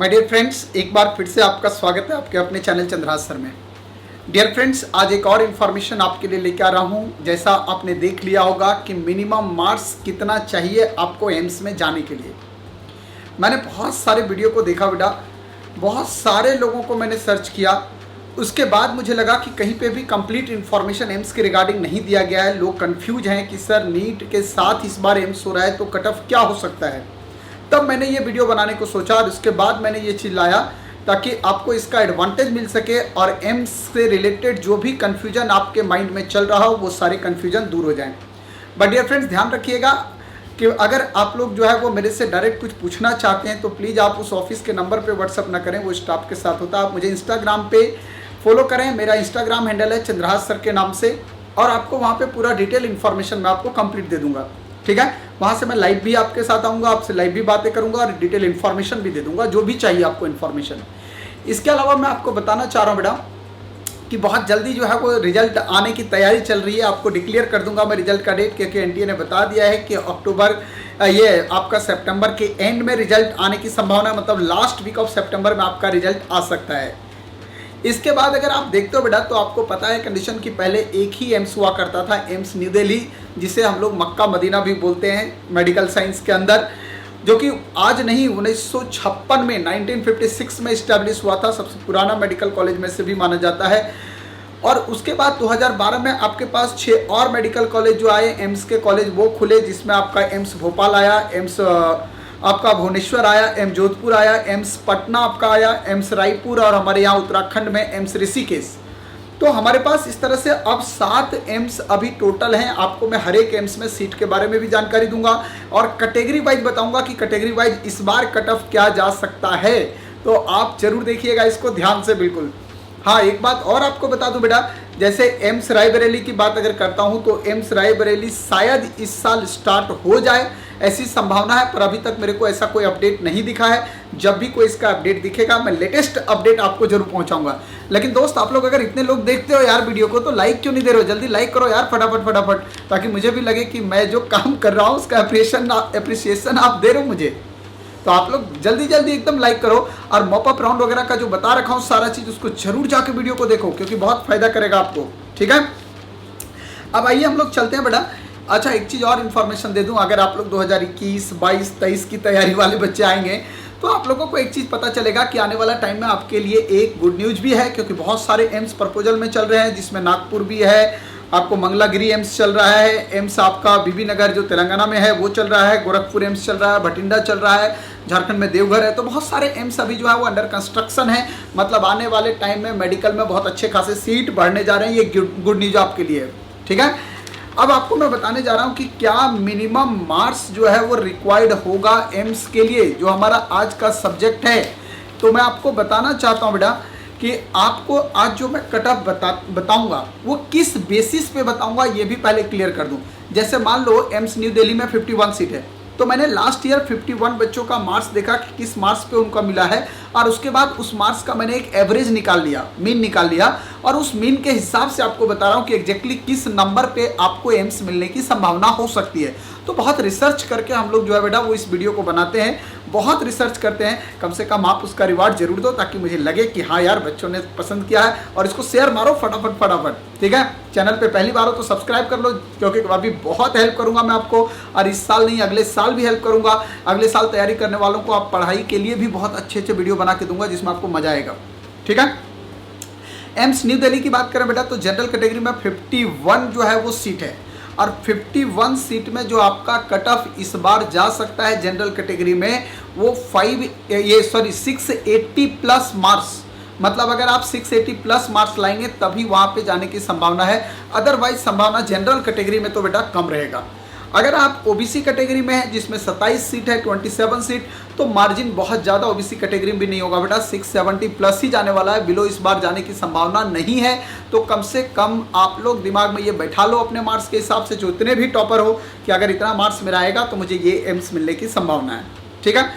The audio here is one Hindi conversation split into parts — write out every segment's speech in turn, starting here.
माय डियर फ्रेंड्स, एक बार फिर से आपका स्वागत है आपके अपने चैनल चंद्रहास सर में। डियर फ्रेंड्स, आज एक और इन्फॉर्मेशन आपके लिए लेकर आ रहा हूँ। जैसा आपने देख लिया होगा कि मिनिमम मार्क्स कितना चाहिए आपको एम्स में जाने के लिए। मैंने बहुत सारे वीडियो को देखा बेटा, बहुत सारे लोगों को मैंने सर्च किया। उसके बाद मुझे लगा कि कहीं पे भी कंप्लीट इन्फॉर्मेशन एम्स के रिगार्डिंग नहीं दिया गया है। लोग कंफ्यूज हैं कि सर नीट के साथ इस बार एम्स हो रहा है तो कट ऑफ क्या हो सकता है। तब मैंने ये वीडियो बनाने को सोचा और उसके बाद मैंने ये चीज़ लाया ताकि आपको इसका एडवांटेज मिल सके और एम्स से रिलेटेड जो भी कन्फ्यूजन आपके माइंड में चल रहा हो वो सारे कन्फ्यूजन दूर हो जाएं। बट डियर फ्रेंड्स, ध्यान रखिएगा कि अगर आप लोग जो है वो मेरे से डायरेक्ट कुछ पूछना चाहते हैं तो प्लीज़ आप उस ऑफिस के नंबर पे व्हाट्सअप ना करें, वो स्टाफ के साथ होता है। आप मुझे इंस्टाग्राम पे फॉलो करें, मेरा इंस्टाग्राम हैंडल है चंद्रहास सर के नाम से, और आपको वहाँ पे पूरा डिटेल इन्फॉर्मेशन मैं आपको कंप्लीट दे दूंगा। ठीक है, वहाँ से मैं लाइव भी आपके साथ आऊँगा, आपसे लाइव भी बातें करूँगा और डिटेल इन्फॉर्मेशन भी दे दूंगा, जो भी चाहिए आपको इन्फॉर्मेशन। इसके अलावा मैं आपको बताना चाह रहा हूँ बेटा कि बहुत जल्दी जो है वो रिजल्ट आने की तैयारी चल रही है। आपको डिक्लेयर कर दूंगा मैं रिजल्ट का डेट, क्योंकि एनटीए ने बता दिया है कि अक्टूबर ये आपका सितंबर के एंड में रिजल्ट आने की संभावना, मतलब लास्ट वीक ऑफ सितंबर में आपका रिजल्ट आ सकता है। इसके बाद अगर आप देखते हो बेटा तो आपको पता है कंडीशन की पहले एक ही एम्स हुआ करता था, एम्स न्यू दिल्ली, जिसे हम लोग मक्का मदीना भी बोलते हैं मेडिकल साइंस के अंदर, जो कि आज नहीं 1956 में 1956 में इस्टेब्लिश हुआ था। सबसे पुराना मेडिकल कॉलेज में से भी माना जाता है। और उसके बाद 2012 में आपके पास 6 और मेडिकल कॉलेज जो आए, एम्स के कॉलेज वो खुले, जिसमें आपका एम्स भोपाल आया, एम्स आपका भुवनेश्वर आया, एम्स जोधपुर आया, एम्स पटना आपका आया, एम्स रायपुर, और हमारे यहाँ उत्तराखंड में एम्स ऋषिकेश। तो हमारे पास इस तरह से अब 7 एम्स अभी टोटल हैं। आपको मैं हर एक एम्स में सीट के बारे में भी जानकारी दूंगा और कैटेगरी वाइज बताऊंगा कि कैटेगरी वाइज इस बार कट ऑफ क्या जा सकता है। तो आप जरूर देखिएगा इसको ध्यान से, बिल्कुल। हाँ, एक बात और आपको बता दूं बेटा, जैसे एम्स रायबरेली की बात अगर करता हूं तो एम्स रायबरेली शायद इस साल स्टार्ट हो जाए, ऐसी संभावना है, पर अभी तक मेरे को ऐसा कोई अपडेट नहीं दिखा है। जब भी कोई इसका अपडेट दिखेगा मैं लेटेस्ट अपडेट आपको जरूर पहुंचाऊंगा। लेकिन दोस्त, आप लोग अगर इतने लोग देखते हो यार वीडियो को, तो लाइक क्यों नहीं दे रहे हो? जल्दी लाइक करो यार, फटाफट फटाफट, ताकि मुझे भी लगे कि मैं जो काम कर रहा हूँ उसका अप्रिसिएशन आप दे रहे हो मुझे। तो आप लोग जल्दी जल्दी एकदम लाइक करो और मॉपअप राउंड वगैरह का जो बता रखा हूँ सारा चीज़, उसको जरूर जाके वीडियो को देखो, क्योंकि बहुत फायदा करेगा आपको। ठीक है, अब आइए हम लोग चलते हैं बेटा। अच्छा, एक चीज़ और इन्फॉर्मेशन दे दूं, अगर आप लोग 2021, 22, 23 की तैयारी वाले बच्चे आएंगे तो आप लोगों को एक चीज़ पता चलेगा कि आने वाला टाइम में आपके लिए एक गुड न्यूज़ भी है, क्योंकि बहुत सारे एम्स प्रपोजल में चल रहे हैं, जिसमें नागपुर भी है, आपको मंगलागिरी एम्स चल रहा है, एम्स आपका बीबी नगर जो तेलंगाना में है वो चल रहा है, गोरखपुर एम्स चल रहा है, भटिंडा चल रहा है, झारखंड में देवघर है। तो बहुत सारे एम्स अभी जो है वो अंडर कंस्ट्रक्शन है। मतलब आने वाले टाइम में मेडिकल में बहुत अच्छे खासे सीट बढ़ने जा रहे हैं। ये गुड न्यूज आपके लिए। ठीक है, अब आपको मैं बताने जा रहा हूं कि क्या मिनिमम मार्क्स जो है वो रिक्वायर्ड होगा एम्स के लिए, जो हमारा आज का सब्जेक्ट है। तो मैं आपको बताना चाहता हूं बेटा कि आपको आज जो मैं कट ऑफ बताऊंगा वो किस बेसिस पे बताऊंगा, ये भी पहले क्लियर कर दूं। जैसे मान लो एम्स न्यू दिल्ली में 51 सीट है, तो मैंने लास्ट ईयर 51 बच्चों का मार्क्स देखा कि किस मार्क्स पे उनका मिला है, और उसके बाद उस मार्क्स का मैंने एक एवरेज निकाल लिया, मीन निकाल लिया, और उस मीन के हिसाब से आपको बता रहा हूँ कि एग्जैक्टली किस नंबर पे आपको एम्स मिलने की संभावना हो सकती है। तो बहुत रिसर्च करके हम लोग जो है बेटा वो इस वीडियो को बनाते हैं, बहुत रिसर्च करते हैं। कम से कम आप उसका रिवार्ड जरूर दो, ताकि मुझे लगे कि हाँ यार बच्चों ने पसंद किया है, और इसको शेयर मारो फटाफट फटाफट। ठीक है, चैनल पे पहली बार हो तो सब्सक्राइब कर लो, क्योंकि अभी बहुत हेल्प करूंगा मैं आपको, और इस साल नहीं अगले साल भी हेल्प करूंगा। अगले साल तैयारी करने वालों को आप पढ़ाई के लिए भी बहुत अच्छे अच्छे वीडियो बना के दूंगा, जिसमें आपको मजा आएगा। ठीक है, एम्स न्यू दिल्ली की बात करें बेटा तो जनरल कैटेगरी में 51 जो है वो सीट है, और 51 सीट में जो आपका कट ऑफ इस बार जा सकता है जनरल कैटेगरी में वो 680 प्लस मार्क्स। मतलब अगर आप 680 प्लस मार्क्स लाएंगे तभी वहां पे जाने की संभावना है, अदरवाइज संभावना जनरल कैटेगरी में तो बेटा कम रहेगा। अगर आप ओबीसी कैटेगरी में है जिसमें 27 सीट है, 27 सीट, तो मार्जिन बहुत ज़्यादा ओबीसी कैटेगरी में भी नहीं होगा बेटा, 670 प्लस ही जाने वाला है, बिलो इस बार जाने की संभावना नहीं है। तो कम से कम आप लोग दिमाग में ये बैठा लो अपने मार्क्स के हिसाब से, जो इतने भी टॉपर हो, कि अगर इतना मार्क्स मेरा आएगा तो मुझे ये एम्स मिलने की संभावना है। ठीक है,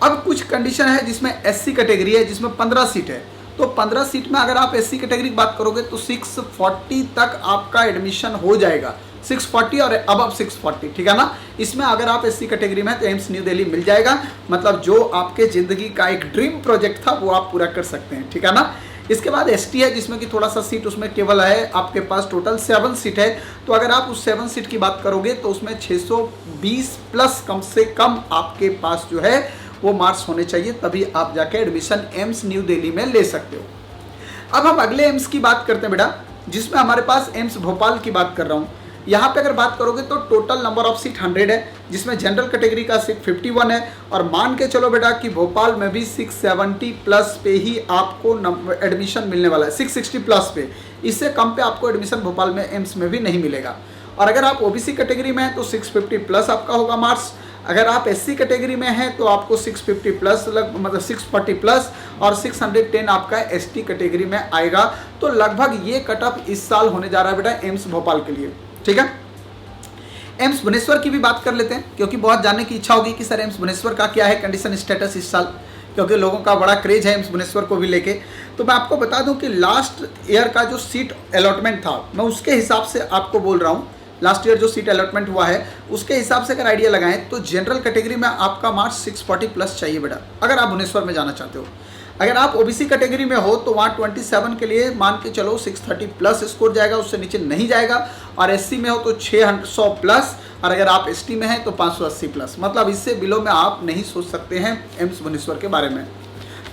अब कुछ कंडीशन है जिसमें एससी कैटेगरी है, जिसमें 15 सीट है। तो 15 सीट में अगर आप एससी कैटेगरी की बात करोगे तो 640 तक आपका एडमिशन हो जाएगा। 640 और अबव 640, ठीक है ना। इसमें अगर आप एससी कैटेगरी में हैं तो एम्स न्यू दिल्ली मिल जाएगा, मतलब जो आपके ज़िंदगी का एक ड्रीम प्रोजेक्ट था वो आप पूरा कर सकते हैं, ठीक है ना। इसके बाद एसटी है जिसमें कि थोड़ा सा सीट उसमें केवल है, आपके पास टोटल 7 सीट है। तो अगर आप उस 7 सीट की बात करोगे तो उसमें 620 प्लस कम से कम आपके पास जो है वो मार्क्स होने चाहिए, तभी आप जाके एडमिशन एम्स न्यू दिल्ली में ले सकते हो। अब हम अगले एम्स की बात करते हैं बेटा, जिसमें हमारे पास एम्स भोपाल की बात कर रहा हूँ। यहाँ पे अगर बात करोगे तो टोटल नंबर ऑफ सीट 100 है, जिसमें जनरल कैटेगरी का सीट 51 है। और मान के चलो बेटा कि भोपाल में भी 670 प्लस पे ही आपको एडमिशन मिलने वाला है, 660 प्लस पे, इससे कम पे आपको एडमिशन भोपाल में एम्स में भी नहीं मिलेगा। और अगर आप ओबीसी कैटेगरी में हैं तो 650 प्लस आपका होगा मार्क्स। अगर आप एससी कैटेगरी में हैं तो आपको 650 प्लस मतलब 640 प्लस और 610 आपका एसटी कैटेगरी में आएगा। तो लगभग ये कट ऑफ इस साल होने जा रहा है बेटा एम्स भोपाल के लिए, ठीक है। एम्स भुवनेश्वर की भी बात कर लेते हैं, क्योंकि बहुत जानने की इच्छा होगी कि सर एम्स भुवनेश्वर का क्या है कंडीशन स्टेटस इस साल, क्योंकि लोगों का बड़ा क्रेज है एम्स भुवनेश्वर को भी लेके। तो मैं आपको बता दूं कि लास्ट ईयर का जो सीट अलॉटमेंट था, मैं उसके हिसाब से आपको बोल रहा हूं, लास्ट ईयर जो सीट अलॉटमेंट हुआ है उसके हिसाब से अगर आइडिया लगाएं तो जनरल कैटेगरी में आपका मार्क्स 640 प्लस चाहिए बेटा, अगर आप भुवनेश्वर में जाना चाहते हो। अगर आप ओबीसी कैटेगरी में हो तो वहाँ 27 के लिए मान के चलो 630 प्लस स्कोर जाएगा, उससे नीचे नहीं जाएगा। और एससी में हो तो 600 प्लस, और अगर आप एसटी में हैं तो 580 प्लस, मतलब इससे बिलो में आप नहीं सोच सकते हैं एम्स भुवनेश्वर के बारे में।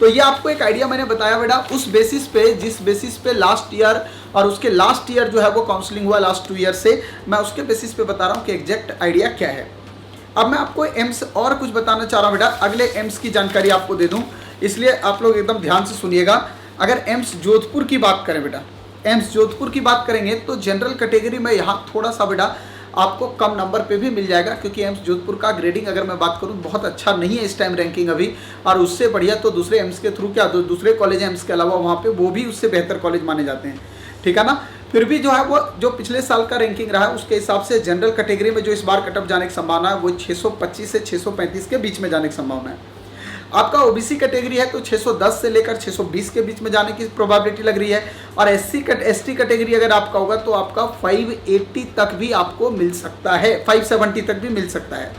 तो ये आपको एक आइडिया मैंने बताया बेटा, उस बेसिस पे जिस बेसिस पे लास्ट ईयर और उसके लास्ट ईयर जो है वो काउंसलिंग हुआ लास्ट 2 ईयर से, मैं उसके बेसिस पे बता रहा हूँ कि एग्जैक्ट आइडिया क्या है। अब मैं आपको एम्स और कुछ बताना चाह रहा हूँ बेटा, अगले एम्स की जानकारी आपको दे दूँ, इसलिए आप लोग एकदम ध्यान से सुनिएगा। अगर एम्स जोधपुर की बात करें बेटा, एम्स जोधपुर की बात करेंगे तो जनरल कैटेगरी में यहाँ थोड़ा सा बेटा आपको कम नंबर पे भी मिल जाएगा, क्योंकि एम्स जोधपुर का ग्रेडिंग अगर मैं बात करूँ बहुत अच्छा नहीं है इस टाइम रैंकिंग अभी, और उससे बढ़िया तो दूसरे एम्स के थ्रू क्या दूसरे कॉलेज एम्स के अलावा वहाँ पे वो भी उससे बेहतर कॉलेज माने जाते हैं, ठीक है ना। फिर भी जो है वो जो पिछले साल का रैंकिंग रहा है उसके हिसाब से जनरल कैटेगरी में जो इस बार कटअप जाने की संभावना है वो 625 से 635 के बीच में जाने की संभावना है। आपका ओबीसी कैटेगरी है तो 610 से लेकर 620 के बीच में जाने की प्रोबेबिलिटी लग रही है। और एसटी कैटेगरी अगर आपका होगा तो आपका 580 तक भी आपको मिल सकता है, 570 तक भी मिल सकता है।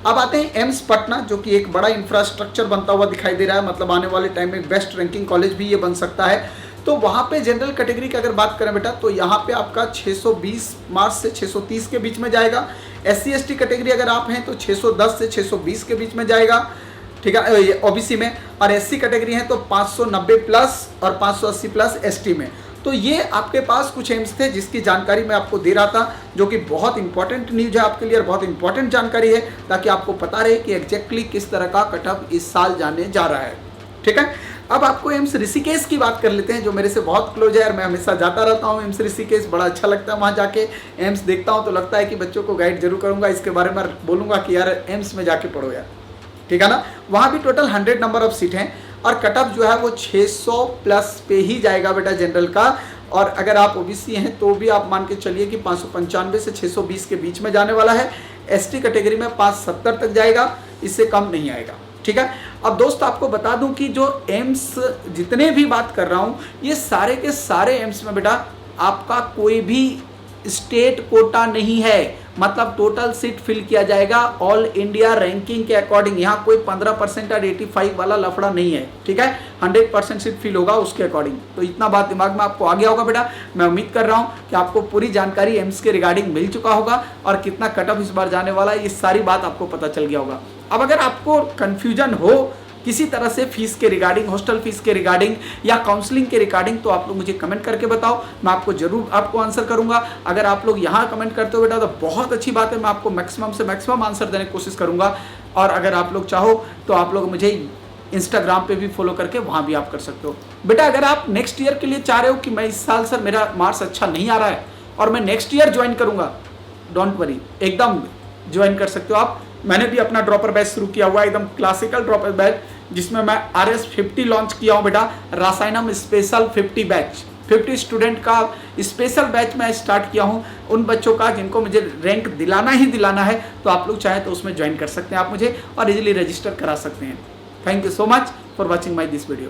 अब आते हैं एम्स पटना, जो कि एक बड़ा इंफ्रास्ट्रक्चर बनता हुआ दिखाई दे रहा है, मतलब आने वाले टाइम में बेस्ट रैंकिंग कॉलेज भी ये बन सकता है। तो वहाँ पे जनरल कैटेगरी की अगर बात करें बेटा तो यहाँ पे आपका 620 मार्क्स से 630 के बीच में जाएगा। एससी एसटी कैटेगरी अगर आप हैं तो 610 से 620 के बीच में जाएगा, ठीक है, ओबीसी में। और एससी कैटेगरी है तो 590 प्लस और 580 प्लस एसटी में। तो ये आपके पास कुछ एम्स थे जिसकी जानकारी मैं आपको दे रहा था, जो कि बहुत इंपॉर्टेंट न्यूज है आपके लिए और बहुत इंपॉर्टेंट जानकारी है, ताकि आपको पता रहे कि एग्जैक्टली किस तरह का कटअप इस साल जाने जा रहा है, ठीक है। अब आपको एम्स ऋषिकेश की बात कर लेते हैं, जो मेरे से बहुत क्लोज है और मैं हमेशा जाता रहता हूँ एम्स ऋषिकेश, बड़ा अच्छा लगता है वहाँ जाके। एम्स देखता हूँ तो लगता है कि बच्चों को गाइड जरूर करूँगा, इसके बारे में बोलूँगा कि यार एम्स में जाके पढ़ो यार, ठीक है ना। वहाँ भी टोटल 100 नंबर ऑफ सीट हैं और कटअप जो है वो 600 प्लस पे ही जाएगा बेटा जनरल का। और अगर आप ओबीसी हैं तो भी आप मान के चलिए कि 595 से 620 के बीच में जाने वाला है। एसटी कैटेगरी में 570 तक जाएगा, इससे कम नहीं आएगा, ठीक है। अब दोस्त आपको बता दूं कि जो एम्स जितने भी बात कर रहा हूं ये सारे के सारे एम्स में बेटा आपका कोई भी स्टेट कोटा नहीं है, मतलब टोटल सीट फिल किया जाएगा ऑल इंडिया रैंकिंग के अकॉर्डिंग। यहाँ कोई 15% और 85 वाला लफड़ा नहीं है, ठीक है, 100% सीट फिल होगा उसके अकॉर्डिंग। तो इतना बात दिमाग में आपको आ गया होगा बेटा। मैं उम्मीद कर रहा हूँ कि आपको पूरी जानकारी एम्स के रिगार्डिंग मिल चुका होगा और कितना कटअप इस बार जाने वाला है ये सारी बात आपको पता चल गया होगा। अब अगर आपको कन्फ्यूजन हो किसी तरह से फीस के रिगार्डिंग, हॉस्टल फीस के रिगार्डिंग या काउंसलिंग के रिगार्डिंग, तो आप लोग मुझे कमेंट करके बताओ, मैं आपको जरूर आपको आंसर करूंगा। अगर आप लोग यहाँ कमेंट करते हो बेटा तो बहुत अच्छी बात है, मैं आपको मैक्सिमम से मैक्सिमम आंसर देने की कोशिश करूंगा। और अगर आप लोग चाहो तो आप लोग मुझे इंस्टाग्राम पे भी फॉलो करके वहाँ भी आप कर सकते हो बेटा। अगर आप नेक्स्ट ईयर के लिए चाह रहे हो कि मैं इस साल सर मेरा मार्क्स अच्छा नहीं आ रहा है और मैं नेक्स्ट ईयर ज्वाइन करूंगा, डोंट वरी, एकदम ज्वाइन कर सकते हो आप। मैंने भी अपना ड्रॉपर बैच शुरू किया हुआ है, एकदम क्लासिकल ड्रॉपर बैच, जिसमें मैं RS50 लॉन्च किया हूं बेटा, रसायनम स्पेशल 50 बैच, 50 स्टूडेंट का स्पेशल बैच मैं स्टार्ट किया हूं उन बच्चों का जिनको मुझे रैंक दिलाना ही दिलाना है। तो आप लोग चाहे तो उसमें ज्वाइन कर सकते हैं आप मुझे और इजीली रजिस्टर करा सकते हैं। Thank you so much for watching my this video.